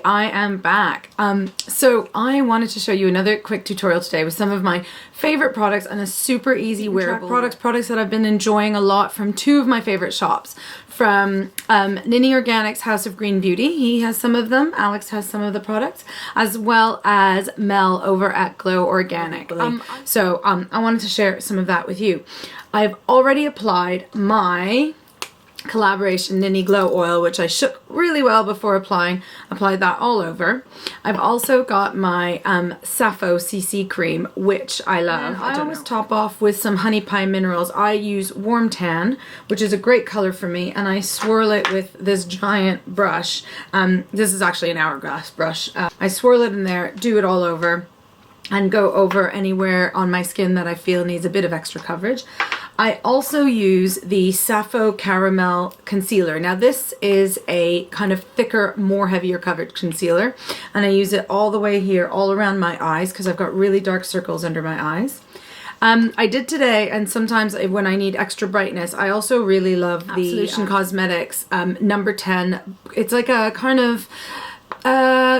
I am back. So I wanted to show you another quick tutorial today with some of my favorite products and a super easy wearable products that I've been enjoying a lot from two of my favorite shops. From Nini Organics House of Green Beauty, he has some of them, Alex has some of the products, as well as Mel over at Glow Organic. I wanted to share some of that with you. I've already applied my collaboration Nini Glow Oil, which I shook really well before applied that all over. I've also got my Sappho CC cream, which I love. I always top off with some Honey Pie Minerals. I use Warm Tan, which is a great color for me, and I swirl it with this giant brush. This is actually an hourglass brush. I swirl it in there, do it all over, and go over anywhere on my skin that I feel needs a bit of extra coverage. I also use the Sappho Caramel Concealer. Now this is a kind of thicker, more heavier coverage concealer, and I use it all the way here, all around my eyes, because I've got really dark circles under my eyes. I did today, and sometimes when I need extra brightness, I also really love the Absolution Cosmetics number 10. It's like a kind of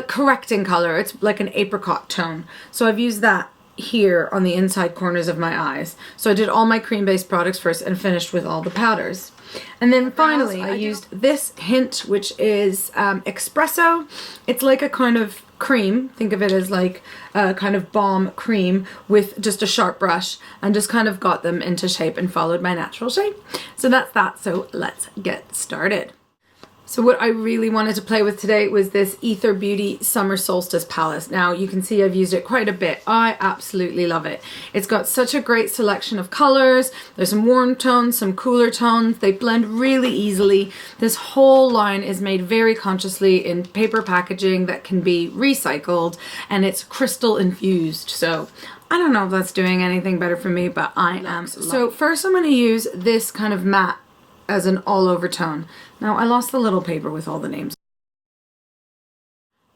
correcting color. It's like an apricot tone. So I've used that here on the inside corners of my eyes. So I did all my cream-based products first and finished with all the powders. And then finally I used this hint, which is espresso. It's like a kind of cream. Think of it as like a kind of balm cream with just a sharp brush, and just kind of got them into shape and followed my natural shape. So that's that. So let's get started. So what I really wanted to play with today was this Ether Beauty Summer Solstice palette. Now you can see I've used it quite a bit. I absolutely love it. It's got such a great selection of colors. There's some warm tones, some cooler tones. They blend really easily. This whole line is made very consciously in paper packaging that can be recycled, and it's crystal infused. So I don't know if that's doing anything better for me, but I am. So first I'm going to use this kind of matte as an all-over tone. Now I lost the little paper with all the names.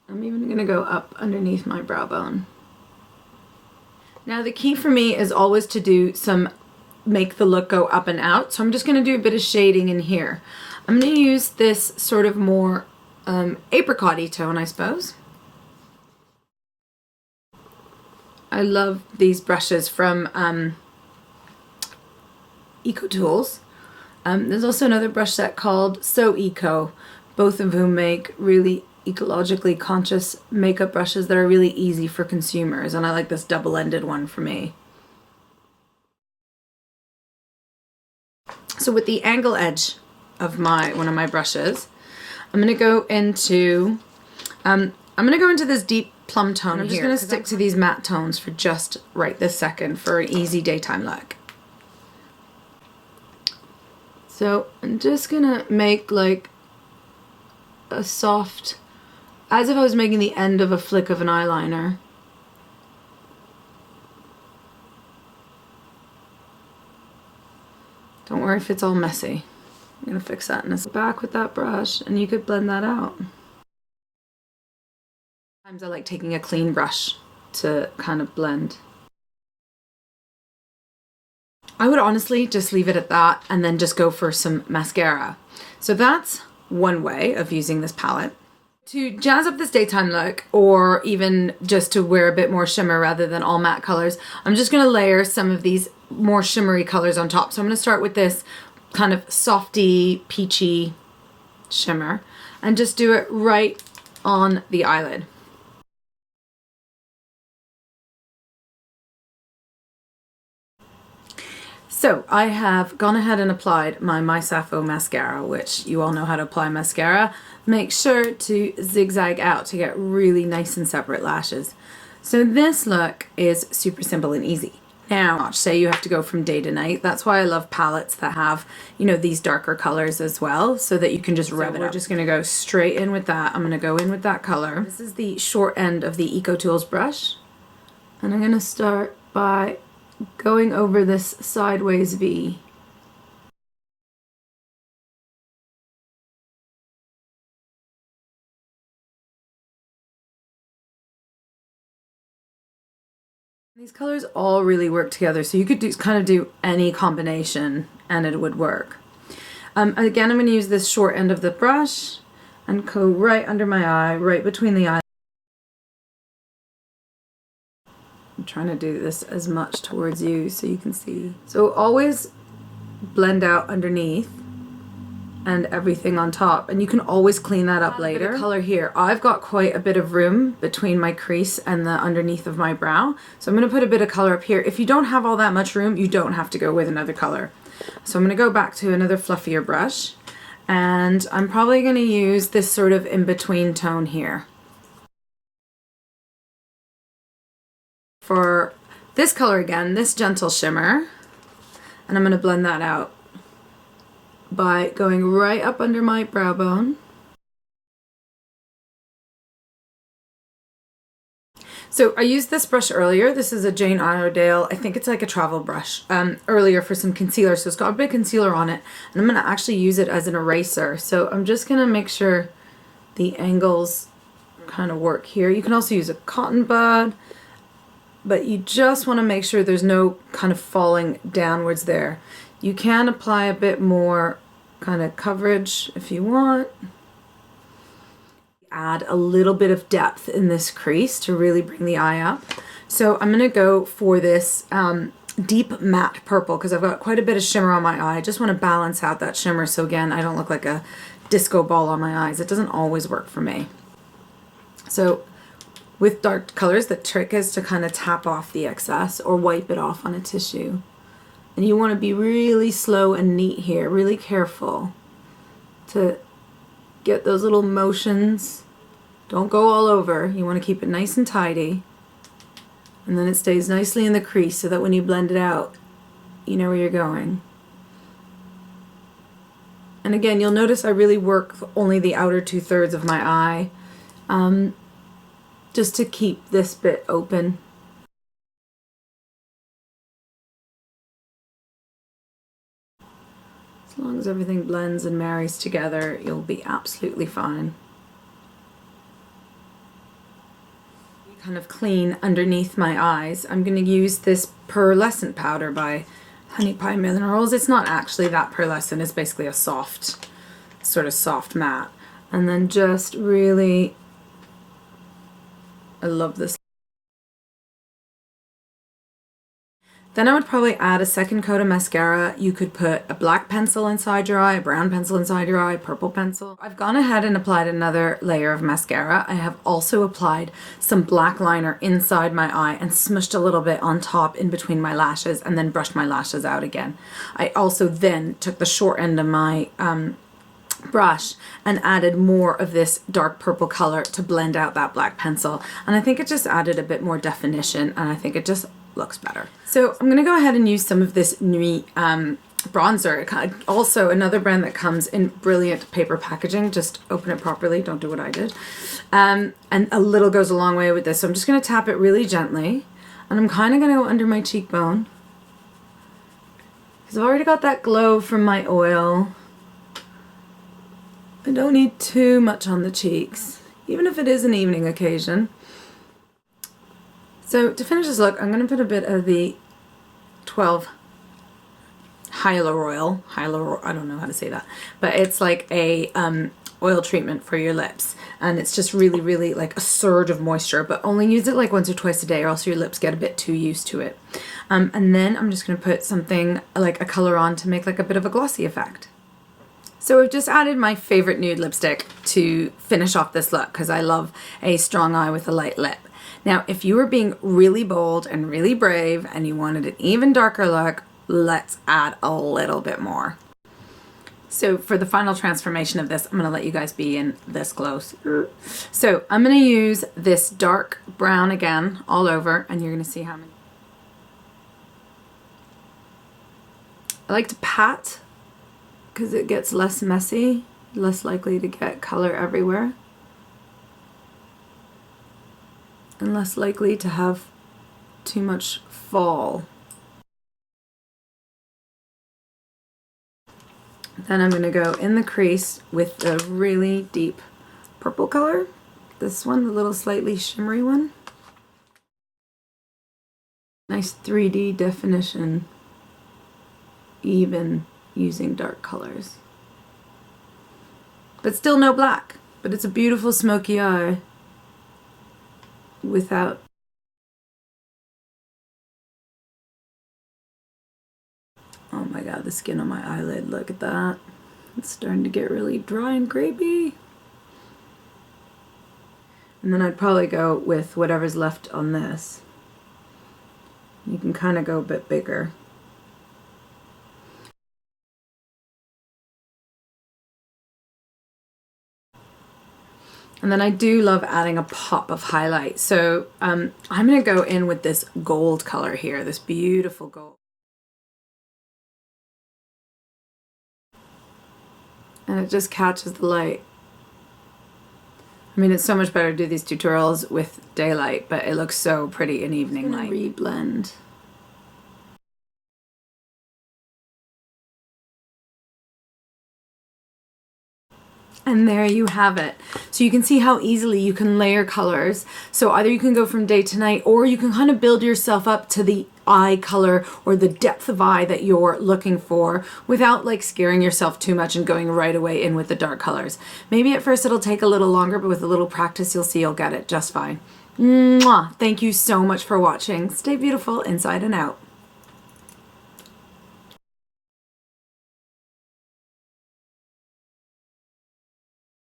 I'm even going to go up underneath my brow bone. Now the key for me is always to do make the look go up and out. So I'm just going to do a bit of shading in here. I'm going to use this sort of more apricot-y tone, I suppose. I love these brushes from Eco Tools. There's also another brush set called So Eco, both of whom make really ecologically conscious makeup brushes that are really easy for consumers, and I like this double-ended one for me. So with the angle edge of one of my brushes, I'm going to go into this deep plum tone. I'm just going to stick to these matte tones for just right this second for an easy daytime look. So I'm just gonna make like a soft, as if I was making the end of a flick of an eyeliner. Don't worry if it's all messy. I'm gonna fix that in a back with that brush, and you could blend that out. Sometimes I like taking a clean brush to kind of blend. I would honestly just leave it at that and then just go for some mascara. So that's one way of using this palette. To jazz up this daytime look, or even just to wear a bit more shimmer rather than all matte colors, I'm just going to layer some of these more shimmery colors on top. So I'm going to start with this kind of softy, peachy shimmer and just do it right on the eyelid. So I have gone ahead and applied my Sappho mascara, which you all know how to apply mascara. Make sure to zigzag out to get really nice and separate lashes. So this look is super simple and easy. Now, say you have to go from day to night. That's why I love palettes that have, you know, these darker colors as well, so that you can just rev it up. We're just going to go straight in with that. I'm going to go in with that color. This is the short end of the Eco Tools brush. And I'm going to start by going over this sideways V. These colors all really work together, so you could kind of do any combination and it would work. Again, I'm going to use this short end of the brush, and go right under my eye, right between the eyes. I'm trying to do this as much towards you so you can see. So always blend out underneath and everything on top, and you can always clean that up later. A bit of color here. I've got quite a bit of room between my crease and the underneath of my brow, so I'm going to put a bit of color up here. If you don't have all that much room, you don't have to go with another color. So I'm going to go back to another fluffier brush, and I'm probably going to use this sort of in-between tone here. For this color again, this gentle shimmer, and I'm going to blend that out by going right up under my brow bone. So I used this brush earlier. This is a Jane Iredale. I think it's like a travel brush earlier for some concealer. So it's got a bit of concealer on it, and I'm going to actually use it as an eraser. So I'm just going to make sure the angles kind of work here. You can also use a cotton bud, but you just want to make sure there's no kind of falling downwards there. You can apply a bit more kind of coverage if you want. Add a little bit of depth in this crease to really bring the eye up. So I'm going to go for this deep matte purple because I've got quite a bit of shimmer on my eye. I just want to balance out that shimmer so again I don't look like a disco ball on my eyes. It doesn't always work for me. So with dark colors, the trick is to kind of tap off the excess or wipe it off on a tissue. And you want to be really slow and neat here, really careful to get those little motions. Don't go all over. You want to keep it nice and tidy. And then it stays nicely in the crease so that when you blend it out, you know where you're going. And again, you'll notice I really work only the outer 2/3 of my eye, just to keep this bit open. As long as everything blends and marries together, you'll be absolutely fine. Kind of clean underneath my eyes. I'm going to use this pearlescent powder by Honey Pie Minerals. It's not actually that pearlescent, it's basically a soft, sort of soft matte. And then just really, I love this. Then I would probably add a second coat of mascara. You could put a black pencil inside your eye, a brown pencil inside your eye, purple pencil. I've gone ahead and applied another layer of mascara. I have also applied some black liner inside my eye and smushed a little bit on top in between my lashes and then brushed my lashes out again. I also then took the short end of my brush and added more of this dark purple color to blend out that black pencil. And I think it just added a bit more definition, and I think it just looks better. So I'm going to go ahead and use some of this Nuit bronzer. Also another brand that comes in brilliant paper packaging. Just open it properly, don't do what I did. And a little goes a long way with this. So I'm just going to tap it really gently, and I'm kind of going to go under my cheekbone because I've already got that glow from my oil. I don't need too much on the cheeks, even if it is an evening occasion. So to finish this look, I'm going to put a bit of the 12 Hyaluronic, I don't know how to say that, but it's like a oil treatment for your lips, and it's just really, really like a surge of moisture, but only use it like once or twice a day or else your lips get a bit too used to it. And then I'm just going to put something like a color on to make like a bit of a glossy effect. So I've just added my favorite nude lipstick to finish off this look because I love a strong eye with a light lip. Now, if you were being really bold and really brave and you wanted an even darker look, let's add a little bit more. So for the final transformation of this, I'm going to let you guys be in this close. So I'm going to use this dark brown again all over, and you're going to see how many. I like to pat because it gets less messy, less likely to get color everywhere, and less likely to have too much fall. Then I'm going to go in the crease with the really deep purple color. This one, the little slightly shimmery one. Nice 3D definition, even using dark colors. But still no black. But it's a beautiful smoky eye without... Oh my god, the skin on my eyelid, look at that. It's starting to get really dry and grapey. And then I'd probably go with whatever's left on this. You can kind of go a bit bigger. And then I do love adding a pop of highlight. So I'm going to go in with this gold color here, this beautiful gold. And it just catches the light. I mean, it's so much better to do these tutorials with daylight, but it looks so pretty in evening light. Reblend. And there you have it. So you can see how easily you can layer colors. So either you can go from day to night, or you can kind of build yourself up to the eye color or the depth of eye that you're looking for without like scaring yourself too much and going right away in with the dark colors. Maybe at first it'll take a little longer, but with a little practice you'll see you'll get it just fine. Mwah! Thank you so much for watching. Stay beautiful inside and out.